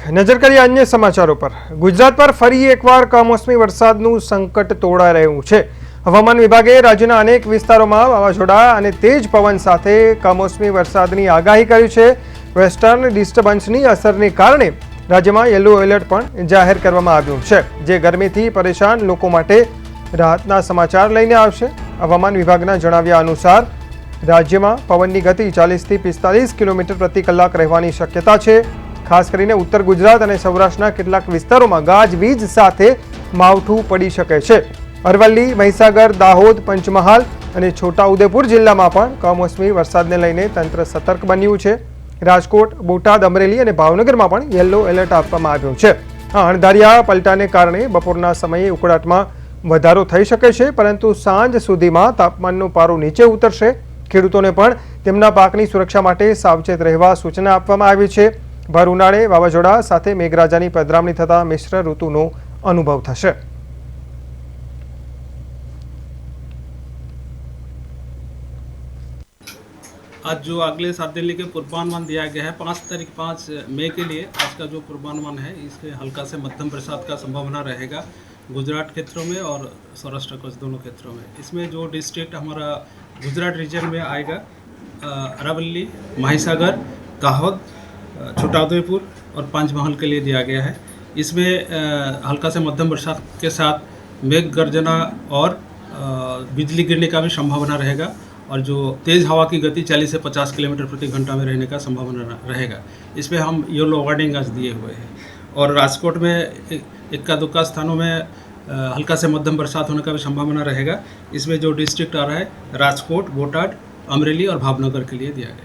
નજર કરીએ અન્ય સમાચારો પર। ગુજરાત પર ફરી એકવાર કમોસમી વરસાદનું સંકટ તોડાઈ રહ્યું છે। હવામાન વિભાગે રાજ્યના અનેક વિસ્તારોમાં વાવાઝોડા અને તેજ પવન સાથે કમોસમી વરસાદની આગાહી કરી છે। વેસ્ટર્ન ડિસ્ટર્બન્સની અસરને કારણે રાજ્યમાં યલો એલર્ટ પણ જાહેર કરવામાં આવ્યું છે, જે ગરમીથી પરેશાન લોકો માટે રાહતના સમાચાર લઈને આવશે। હવામાન વિભાગના જણાવ્યા અનુસાર રાજ્યમાં પવનની ગતિ 40 થી 45 કિલોમીટર પ્રતિ કલાક રહેવાની શક્યતા છે। ખાસ કરીને ઉત્તર ગુજરાત અને સૌરાષ્ટ્રના કેટલાક વિસ્તારોમાં ગાજવીજ સાથે માવઠું પડી શકે છે। અરવલ્લી, મહીસાગર, દાહોદ, પંચમહાલ અને છોટાઉદેપુર જિલ્લામાં પણ કમોસમી વરસાદને લઈને તંત્ર સતર્ક બન્યું છે। રાજકોટ, બોટાદ, અમરેલી અને ભાવનગરમાં પણ યલો એલર્ટ આપવામાં આવ્યું છે। અણધાર્યા પલટાને કારણે બપોરના સમયે ઉકળાટમાં વધારો થઈ શકે છે, પરંતુ સાંજ સુધીમાં તાપમાનનો પારો નીચે ઉતરશે। ખેડૂતોને પણ તેમના પાકની સુરક્ષા માટે સાવચેત રહેવા સૂચના આપવામાં આવી છે। ભર ઉનાળે વાવાઝોડા સાથે મેઘરાજાની પધરામણી થતા મિશ્ર ઋતુનો અનુભવ થશે। आज जो अगले 7 दिन के पूर्वानुमान दिया गया है 5 मई के लिए, आज का जो पूर्वानुमान है इसके हल्का से मध्यम बरसात का संभावना रहेगा गुजरात क्षेत्रों में और सौराष्ट्र कच्छ दोनों क्षेत्रों में। इसमें जो डिस्ट्रिक्ट हमारा गुजरात रीजन में आएगा, अरावली, महिसागर, दाहोद, छोटाउदेपुर और पंचमहल के लिए दिया गया है। इसमें हल्का से मध्यम बरसात के साथ मेघ गर्जना और बिजली गिरने का भी संभावना रहेगा, और जो तेज़ हवा की गति 40 से 50 किलोमीटर प्रति घंटा में रहने का संभावना रहेगा। इसमें हम येलो वार्निंग आज दिए हुए हैं। और राजकोट में इक्का दुक्का स्थानों में हल्का से मध्यम बरसात होने का भी संभावना रहेगा। इसमें जो डिस्ट्रिक्ट आ रहा है राजकोट, बोटाद, अमरेली और भावनगर के लिए दिया गया है।